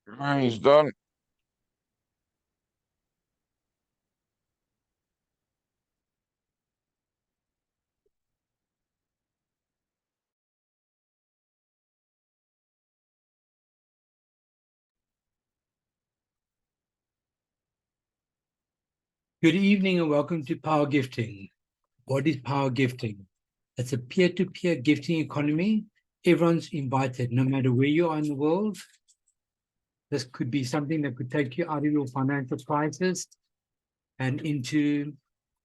He's done. Good evening and welcome to Power Gifting. What is power gifting? It's a peer-to-peer gifting economy. Everyone's invited, no matter where you are in the world. This could be something that could take you out of your financial crisis and into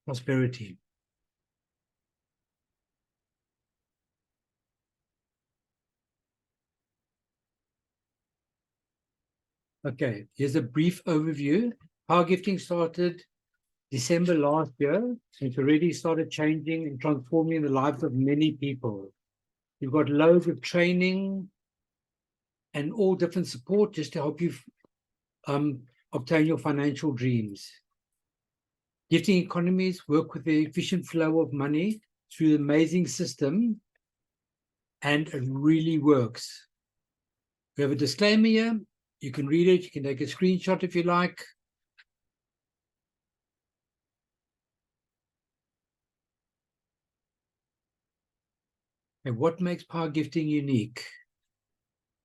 prosperity. Okay, here's a brief overview. Power gifting started December last year. It's already started changing and transforming the lives of many people. You've got loads of training and all different support just to help you obtain your financial dreams. Gifting economies work with the efficient flow of money through the amazing system, and it really works. We have a disclaimer here. You can read it. You can take a screenshot if you like. And what makes power gifting unique?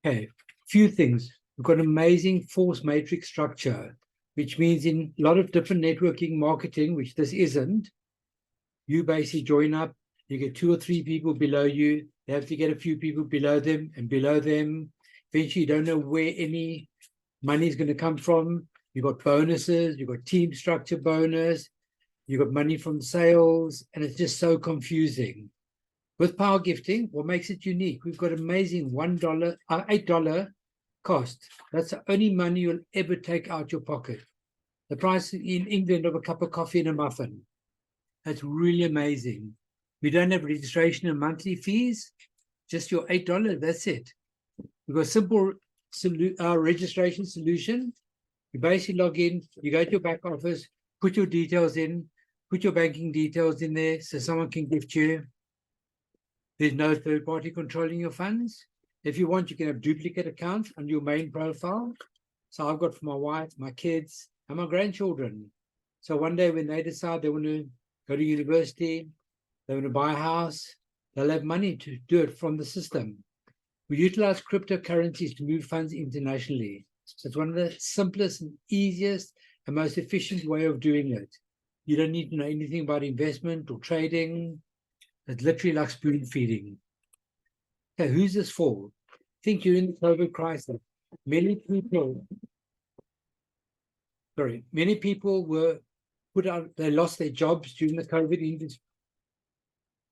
Okay, few things. We've got an amazing force matrix structure, which means in a lot of different networking marketing, which this isn't, you basically join up, you get 2 or 3 people below you, they have to get a few people below them and below them. Eventually, you don't know where any money is going to come from. You've got bonuses, you've got team structure bonus, you've got money from sales, and it's just so confusing. With power gifting, what makes it unique? We've got amazing $1, $8 cost. That's the only money you'll ever take out your pocket. The price in England of a cup of coffee and a muffin. That's really amazing. We don't have registration and monthly fees, just your $8. That's it. We've got a simple registration solution. You basically log in, you go to your back office, put your details in, put your banking details in there so someone can gift you. There's no third party controlling your funds. If you want, you can have duplicate accounts on your main profile. So I've got for my wife, my kids, and my grandchildren. So one day when they decide they want to go to university, they want to buy a house, they'll have money to do it from the system. We utilize cryptocurrencies to move funds internationally. So it's one of the simplest and easiest and most efficient way of doing it. You don't need to know anything about investment or trading. It's literally like spoon feeding. Okay, who's this for? I think during the COVID crisis, many people were put out, they lost their jobs during the COVID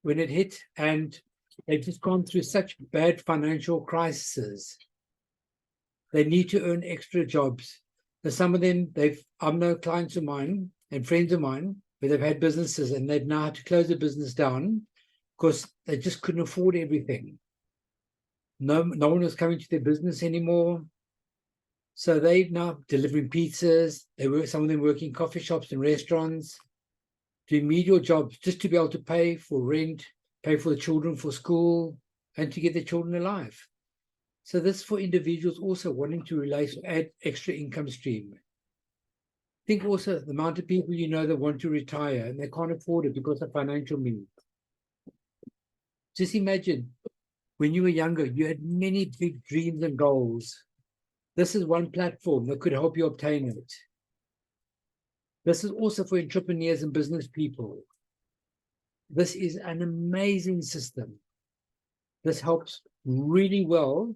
when it hit, and they've just gone through such bad financial crises. They need to earn extra jobs. For some of them, I know clients of mine and friends of mine where they've had businesses and they've now had to close the business down because they just couldn't afford everything. No one was coming to their business anymore. So they're now delivering pizzas. Some of them working in coffee shops and restaurants, doing menial jobs just to be able to pay for rent, pay for the children for school, and to get their children alive. So this is for individuals also wanting to relate, add extra income stream. Think also the amount of people you know that want to retire and they can't afford it because of financial means. Just imagine when you were younger, you had many big dreams and goals. This is one platform that could help you obtain it. This is also for entrepreneurs and business people. This is an amazing system. This helps really well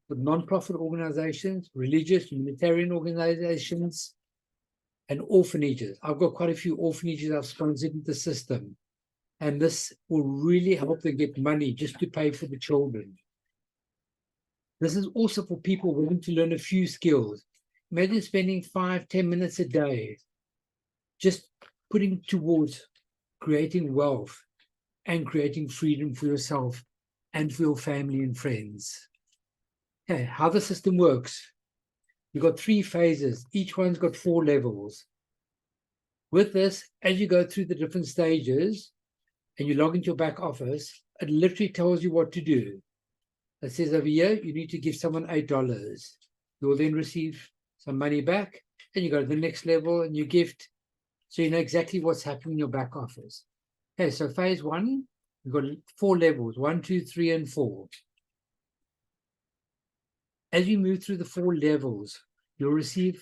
with non-profit organizations, religious, humanitarian organizations, and orphanages. I've got quite a few orphanages I've sponsored in the system. And this will really help them get money just to pay for the children. This is also for people willing to learn a few skills. Imagine spending 5-10 minutes a day just putting towards creating wealth and creating freedom for yourself and for your family and friends. Okay, how the system works. You've got 3 phases. Each one's got 4 levels. With this, as you go through the different stages and you log into your back office, it literally tells you what to do. It says over here, you need to give someone $8. you'll then receive some money back, and you go to the next level and you gift. So you know exactly what's happening in your back office. Okay, so phase one, we've got 4 levels, 1, 2, 3, and 4. As you move through the 4 levels, you'll receive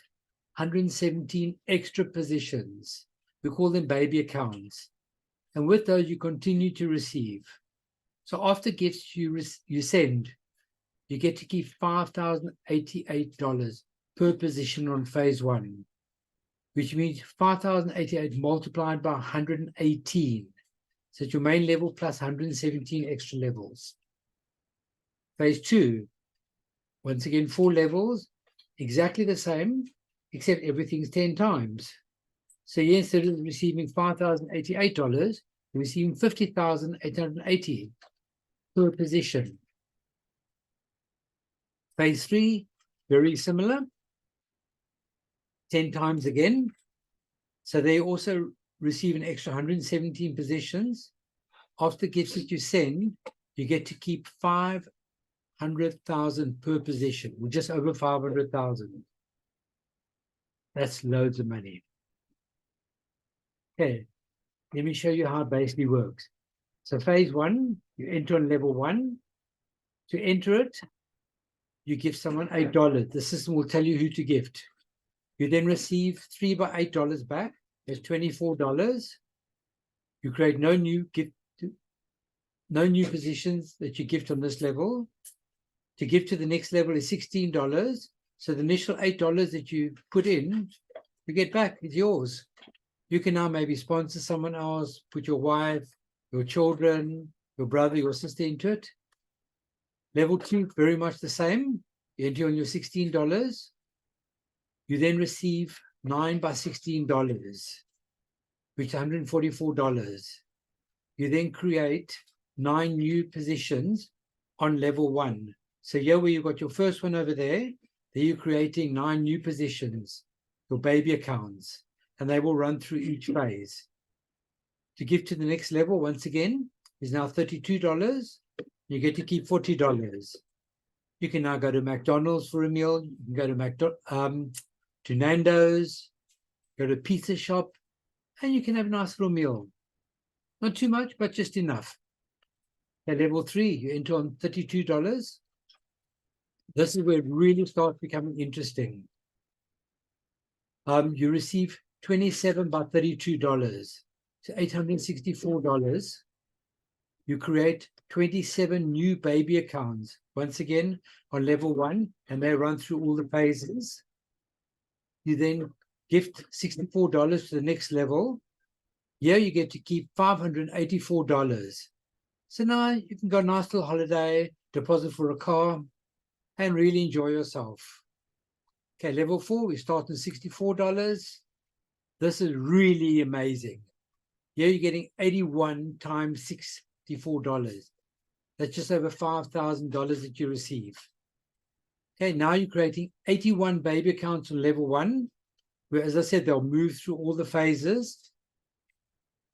117 extra positions. We call them baby accounts. And with those, you continue to receive. So after gifts you send, you get to keep $5,088 per position on phase one, which means 5,088 multiplied by 118. So it's your main level plus 117 extra levels. Phase two, once again, 4 levels, exactly the same, except everything's 10 times. So instead of receiving $5,088, you're receiving $50,880 per position. Phase 3, very similar, 10 times again. So they also receive an extra 117 positions. After gifts that you send, you get to keep 500,000 per position, or just over 500,000. That's loads of money. Okay, let me show you how it basically works. So phase one, you enter on level 1. To enter it, you give someone $8. The system will tell you who to gift. You then receive 3 by $8 back. There's $24. You create no new positions that you gift on this level. To gift to the next level is $16. So the initial $8 that you put in, you get back. It's yours. You can now maybe sponsor someone else, put your wife, your children, your brother, your sister into it. Level 2, very much the same. You enter on your $16. You then receive 9 by $16, which is $144. You then create 9 new positions on level 1. So here where you've got your first one over there you're creating 9 new positions, your baby accounts, and they will run through each phase. To give to the next level, once again, is now $32. You get to keep $40. You can now go to McDonald's for a meal. You can go to Nando's, go to a pizza shop, and you can have a nice little meal. Not too much, but just enough. At level 3, you enter on $32. This is where it really starts becoming interesting. You receive 27 by $32, so $864. You create 27 new baby accounts, once again, on level 1, and they run through all the phases. You then gift $64 to the next level. Here you get to keep $584. So now you can go on a nice little holiday, deposit for a car, and really enjoy yourself. Okay, level 4, we start at $64. This is really amazing. Here you're getting 81 times $64. That's just over $5,000 that you receive. Okay, now you're creating 81 baby accounts on level 1, where, as I said, they'll move through all the phases.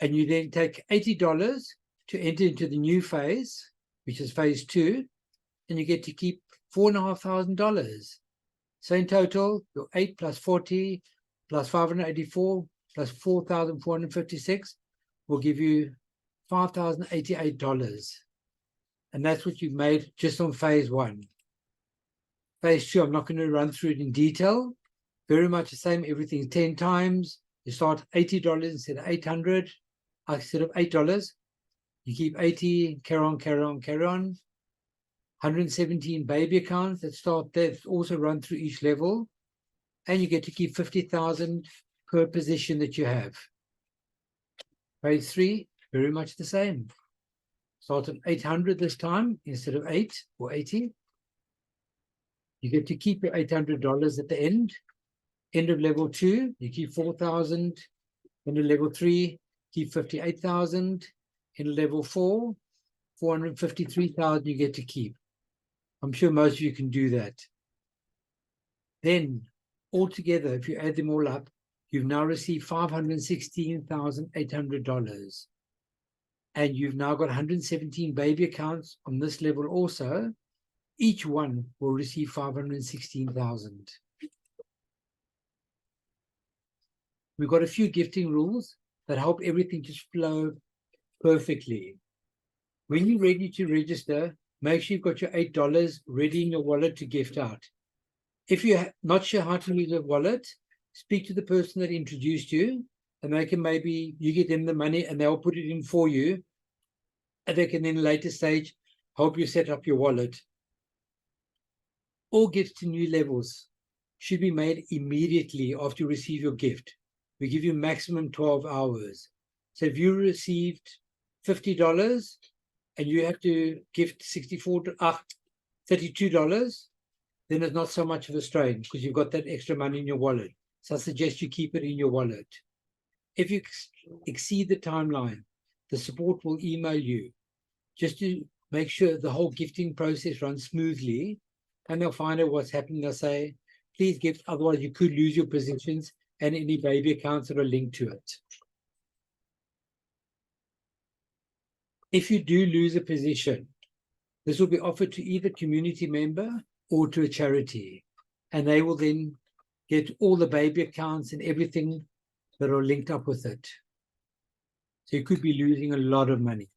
And you then take $80 to enter into the new phase, which is phase 2, and you get to keep $4,500. So in total, your 8 plus 40 plus 584 plus 4,456 will give you $5,088. And that's what you've made just on phase 1. Phase 2, I'm not going to run through it in detail. Very much the same, everything 10 times. You start $80 instead of $800. Instead of $8, you keep 80, carry on, carry on, carry on. 117 baby accounts that start there, also run through each level, and you get to keep 50,000 per position that you have. Phase 3, very much the same. Start at 800 this time instead of 8 or 80. You get to keep your $800 at the end. End of level 2, you keep 4,000. End of level 3, keep 58,000. In level 4, 453,000 you get to keep. I'm sure most of you can do that. Then, altogether, if you add them all up, you've now received $516,800. And you've now got 117 baby accounts on this level also. Each one will receive 516,000. We've got a few gifting rules that help everything just flow perfectly. When you're ready to register, make sure you've got your $8 ready in your wallet to gift out. If you're not sure how to use a wallet, speak to the person that introduced you, and they can maybe you get them the money and they'll put it in for you. And they can then later stage help you set up your wallet. All gifts to new levels should be made immediately after you receive your gift. We give you maximum 12 hours. So if you received $50 and you have to gift $32, then it's not so much of a strain because you've got that extra money in your wallet. So I suggest you keep it in your wallet. If you exceed the timeline, the support will email you just to make sure the whole gifting process runs smoothly, and they'll find out what's happening. They'll say, please gift, otherwise you could lose your positions and any baby accounts that are linked to it. If you do lose a position, this will be offered to either community member or to a charity, and they will then get all the baby accounts and everything that are linked up with it. So you could be losing a lot of money.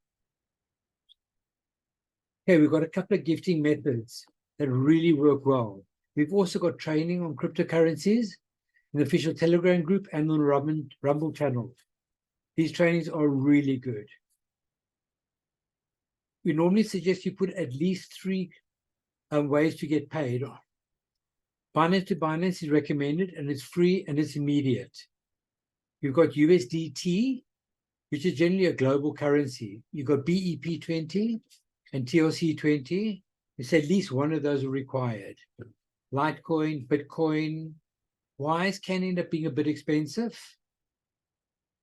Okay, we've got a couple of gifting methods that really work well. We've also got training on cryptocurrencies in the official Telegram group and on the Rumble channel. These trainings are really good. We normally suggest you put at least 3 ways to get paid. Binance to Binance is recommended, and it's free and it's immediate. You've got USDT, which is generally a global currency. You've got BEP20 and TLC20. It's at least one of those are required. Litecoin, Bitcoin, Wise can end up being a bit expensive.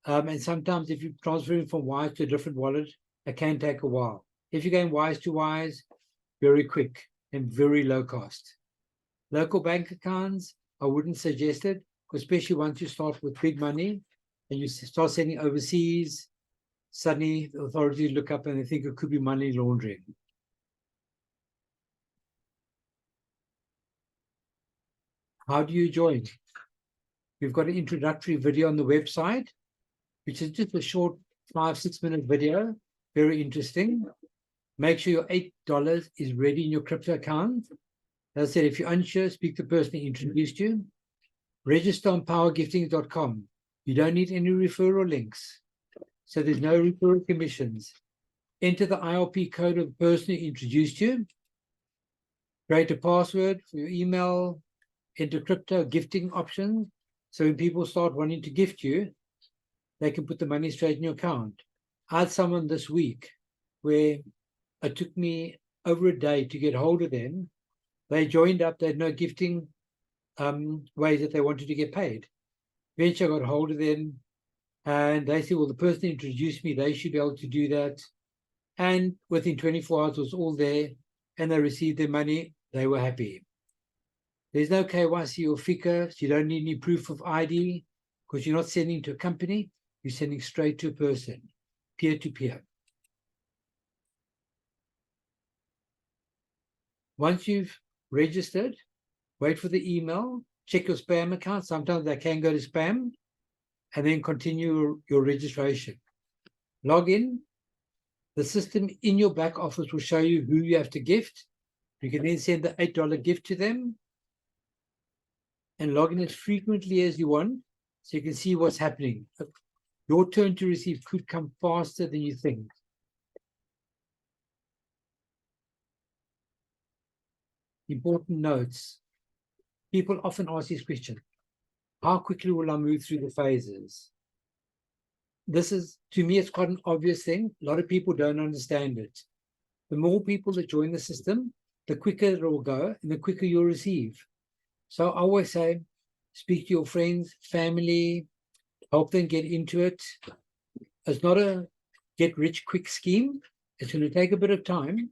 And sometimes if you're transferring from Wise to a different wallet, it can take a while. If you're going Wise to Wise, very quick and very low cost. Local bank accounts, I wouldn't suggest it, especially once you start with big money and you start sending overseas, suddenly the authorities look up and they think it could be money laundering. How do you join? We've got an introductory video on the website, which is just a short 5-6 minute video, very interesting. Make sure your $8 is ready in your crypto account. As I said, if you're unsure, speak to the person who introduced you. Register on powergiftings.com. You don't need any referral links. So there's no referral commissions. Enter the ILP code of the person who introduced you. Create a password for your email. Enter crypto gifting options. So when people start wanting to gift you, they can put the money straight in your account. I had someone this week where it took me over a day to get hold of them. They joined up, they had no gifting ways that they wanted to get paid. Eventually I got hold of them and they said, well, the person who introduced me, they should be able to do that. And within 24 hours it was all there and they received their money. They were happy. There's no KYC or FICA, so you don't need any proof of ID because you're not sending to a company, you're sending straight to a person, peer-to-peer. Once you've registered, wait for the email, check your spam account. Sometimes they can go to spam, and then continue your registration. Log in. The system in your back office will show you who you have to gift. You can then send the $8 gift to them and log in as frequently as you want so you can see what's happening. Your turn to receive could come faster than you think. Important notes. People often ask this question: how quickly will I move through the phases? This is, to me, it's quite an obvious thing. A lot of people don't understand it. The more people that join the system, the quicker it will go and the quicker you'll receive. So I always say, speak to your friends, family, help them get into it. It's not a get-rich-quick scheme. It's going to take a bit of time,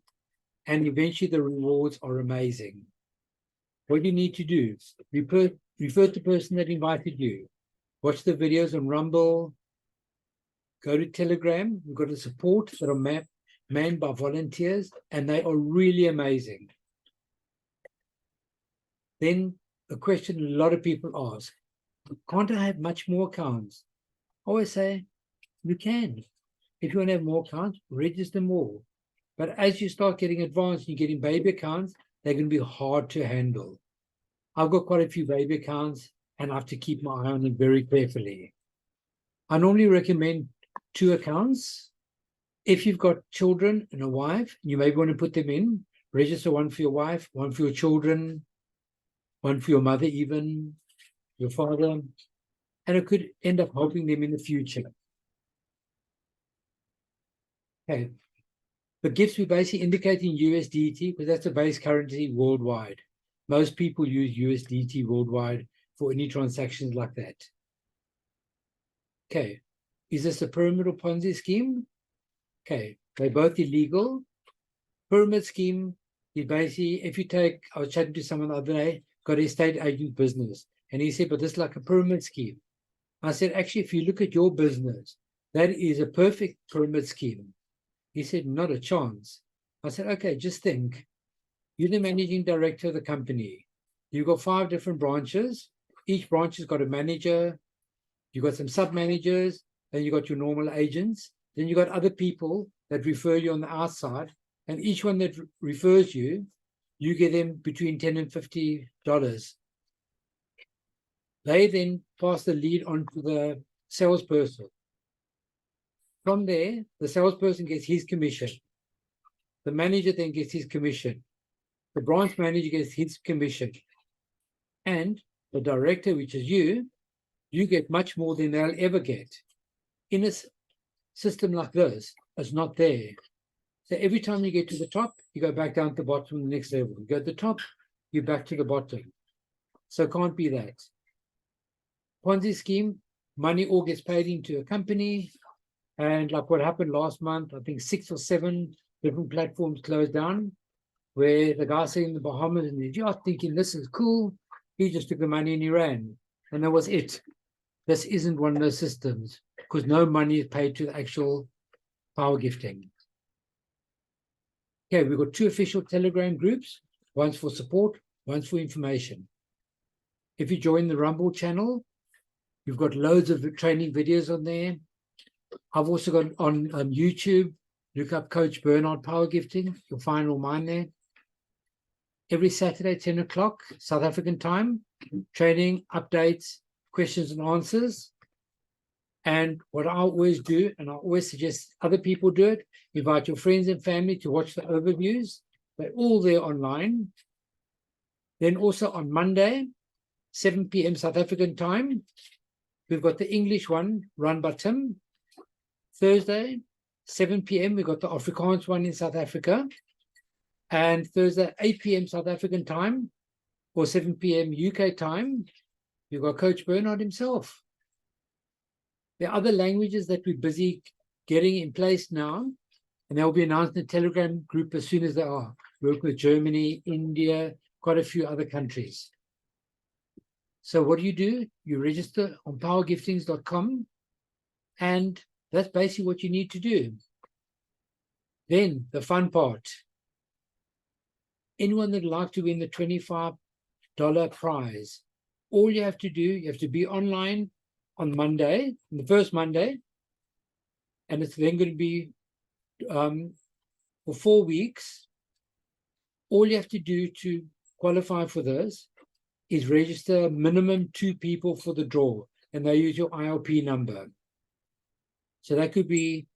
and eventually the rewards are amazing. What you need to do, refer to the person that invited you. Watch the videos on Rumble. Go to Telegram. We've got a support that are manned by volunteers, and they are really amazing. Then a question a lot of people ask, can't I have much more accounts? I always say, you can. If you want to have more accounts, register more. But as you start getting advanced, you're getting baby accounts, they're going to be hard to handle. I've got quite a few baby accounts, and I have to keep my eye on them very carefully. I normally recommend 2 accounts. If you've got children and a wife, you may want to put them in. Register one for your wife, one for your children, one for your mother, even your father, and it could end up helping them in the future. Okay. The gifts we basically indicate in USDT because that's the base currency worldwide. Most people use USDT worldwide for any transactions like that. Okay. Is this a pyramid or Ponzi scheme? Okay. They're both illegal. Pyramid scheme is basically, if you take, I was chatting to someone the other day, got a estate agent business, and he said, but this is like a pyramid scheme. I said, actually, if you look at your business, that is a perfect pyramid scheme. He said, not a chance. I said, okay, just think. You're the managing director of the company. You've got 5 different branches. Each branch has got a manager. You've got some sub-managers. Then you've got your normal agents. Then you've got other people that refer you on the outside. And each one that refers you, you get them between $10 and $50. They then pass the lead on to the salesperson. From there, the salesperson gets his commission. The manager then gets his commission. The branch manager gets his commission. And the director, which is you get much more than they'll ever get. In a system like this, it's not there. So every time you get to the top, you go back down to the bottom, the next level. You go to the top, you're back to the bottom. So it can't be that. Ponzi scheme, money all gets paid into a company. And like what happened last month, I think 6 or 7 different platforms closed down, where the guy sitting in the Bahamas and he's thinking this is cool. He just took the money and he ran. And that was it. This isn't one of those systems because no money is paid to the actual power gifting. Okay, we've got 2 official Telegram groups. One's for support, one's for information. If you join the Rumble channel, you've got loads of training videos on there. I've also got on YouTube, look up Coach Bernard Power Gifting. You'll find all mine there. Every Saturday, 10 o'clock, South African time, training, updates, questions and answers. And what I always do, and I always suggest other people do it, invite your friends and family to watch the overviews. They're all there online. Then also on Monday, 7 p.m. South African time, we've got the English one run by Tim. Thursday, 7 p.m., we've got the Afrikaans one in South Africa. And Thursday, 8 p.m. South African time, or 7 p.m. UK time, you've got Coach Bernard himself. There are other languages that we're busy getting in place now, and they'll be announced in the Telegram group as soon as they are. We work with Germany, India, quite a few other countries. So what do? You register on powergiftings.com, and that's basically what you need to do. Then the fun part. Anyone that would like to win the $25 prize, all you have to do, you have to be online on Monday, the first Monday, and it's then going to be for 4 weeks. All you have to do to qualify for this is register minimum 2 people for the draw, and they use your ILP number. So that could be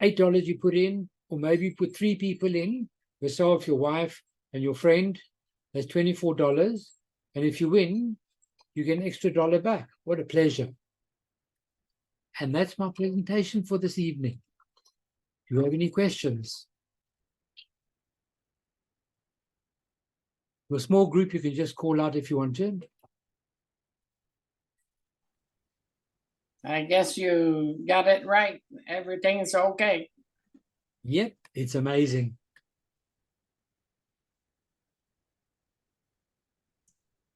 $8 you put in, or maybe you put 3 people in, yourself, your wife, and your friend. That's $24. And if you win, you get an extra $1 back. What a pleasure. And that's my presentation for this evening. Do you have any questions? Your small group, you can just call out if you want to. I guess you got it right. Everything's okay. Yep, it's amazing.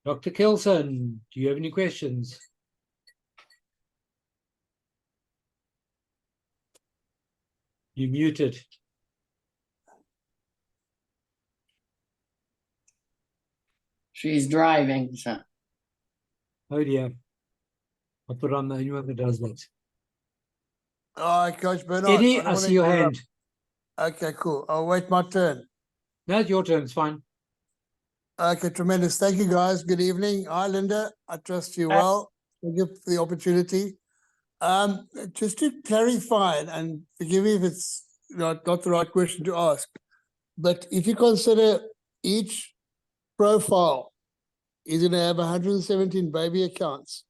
Dr. Kelson, do you have any questions? You muted. She's driving, so. Oh dear. I thought I'm the only one that does that. All right, Coach Bernard. Eddie, don't I wanna see your interrupt. hand. Okay, cool. I'll wait my turn. No, it's your turn. It's fine. Okay, tremendous. Thank you, guys. Good evening. Hi, Linda. I trust you well. Thank you for the opportunity. Just to clarify, and forgive me if it's not the right question to ask, but if you consider each profile is going to have 117 baby accounts,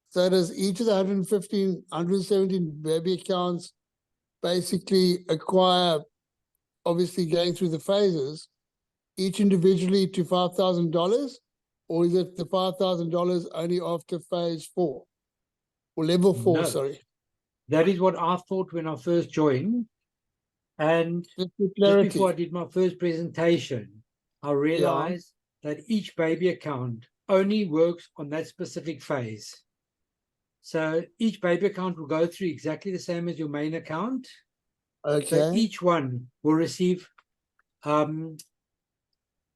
so does each of the 117 baby accounts basically acquire, obviously going through the phases, each individually to $5,000, or is it the $5,000 only after phase 4 or level 4? No. Sorry, That is what I thought when I first joined. And just for just clarity. before I did my first presentation, I realized that each baby account only works on that specific phase. So each baby account will go through exactly the same as your main account. So Okay. each one will receive the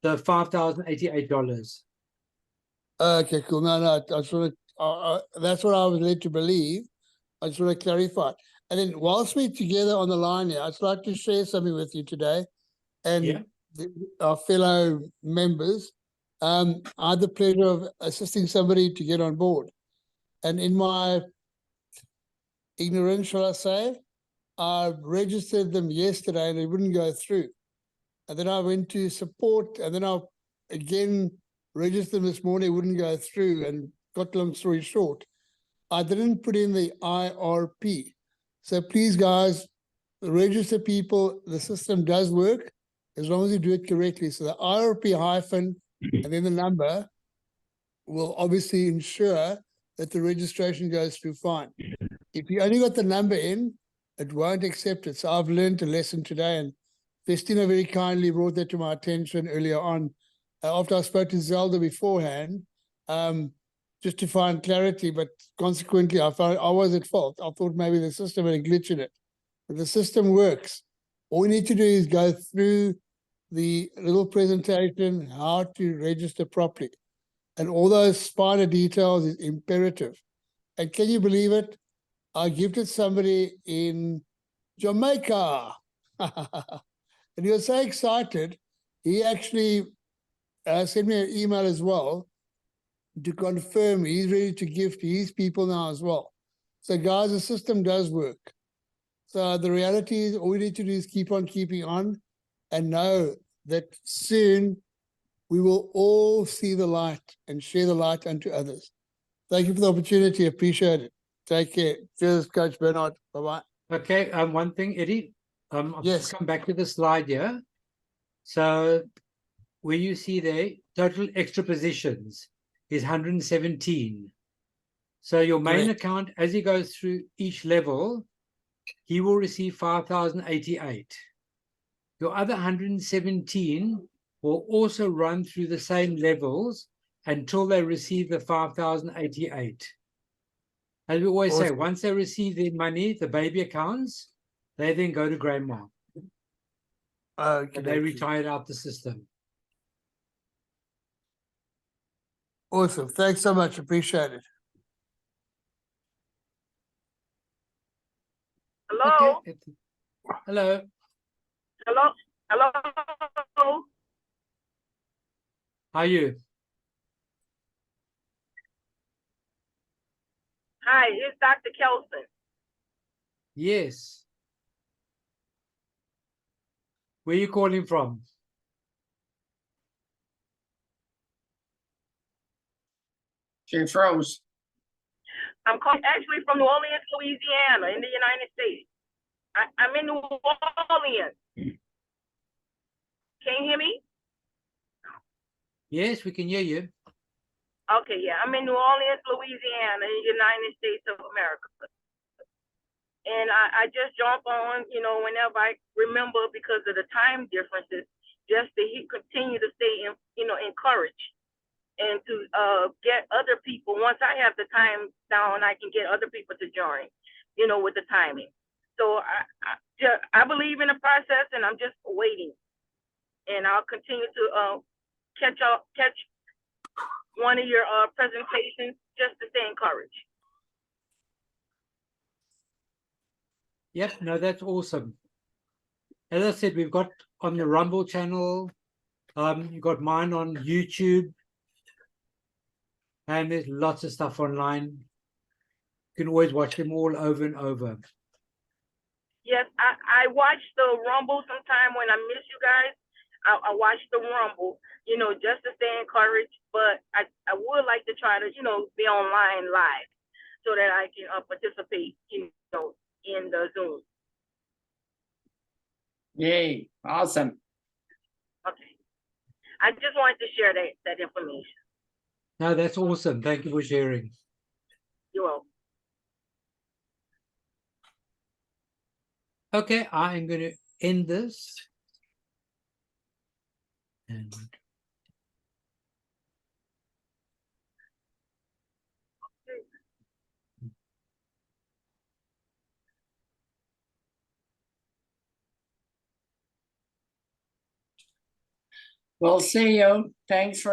$5,088. Okay, cool. No, I just want to, that's what I was led to believe. I just want to clarify. And then whilst we're together on the line here, I'd just like to share something with you today and Yeah. our fellow members. I had the pleasure of assisting somebody to get on board. And in my ignorance, shall I say, I registered them yesterday and it wouldn't go through. And then I went to support, and then I again registered them this morning, it wouldn't go through. And cut long story short, I didn't put in the IRP. So please, guys, register people. The system does work as long as you do it correctly. So the IRP hyphen and then the number will obviously ensure that the registration goes through fine. If you only got the number in, it won't accept it. So I've learned a lesson today, and Festina very kindly brought that to my attention earlier on after I spoke to Zelda beforehand, just to find clarity. But consequently, I found I was at fault. I thought maybe the system had a glitch in it, but the system works. All we need to do is go through the little presentation, how to register properly. And all those finer details is imperative. And can you believe it? I gifted somebody in Jamaica. And he was so excited, he actually sent me an email as well to confirm he's ready to gift his people now as well. So guys, the system does work. So the reality is all we need to do is keep on keeping on and know that soon we will all see the light and share the light unto others. Thank you for the opportunity. Appreciate it. Take care. Cheers, Coach Bernard. Bye-bye. Okay, one thing, Eddie. I'll Yes. just come back to the slide here. So where you see there, total extra positions is 117. So your main Correct. account, as he goes through each level, he will receive 5,088. Your other 117 will also run through the same levels until they receive the 5,088. As we always say, Awesome. once they receive their money, the baby accounts, they then go to grandma Okay. and they retire out the system. Awesome. Thanks so much. Appreciate it. Hello? Okay. Hello. Hello? Hello? How are you? Hi, it's Dr. Kelson. Yes. Where are you calling from? She froze. I'm calling actually from New Orleans, Louisiana, in the United States. I'm in New Orleans. Can you hear me? Yes, we can hear you. Okay, yeah. I'm in New Orleans, Louisiana, in the United States of America. And I just jump on, whenever I remember because of the time differences, just to continue to stay, encouraged. And to get other people, once I have the time down, I can get other people to join, with the timing. So I believe in the process, and I'm just waiting. And I'll continue to catch one of your presentations just to stay encouraged. Yep, no, that's awesome. As I said, we've got on the Rumble channel, you've got mine on YouTube, and there's lots of stuff online. You can always watch them all over and over. Yes, I watch the Rumble sometime when I miss you guys. I watch the Rumble, you know, just to stay encouraged. But I would like to try to, you know, be online live so that I can participate, you know, in the Zoom. Yay, awesome. Okay. I just wanted to share that information. No, that's awesome. Thank you for sharing. You're welcome. Okay, I am going to end this. And We'll see you. Thanks for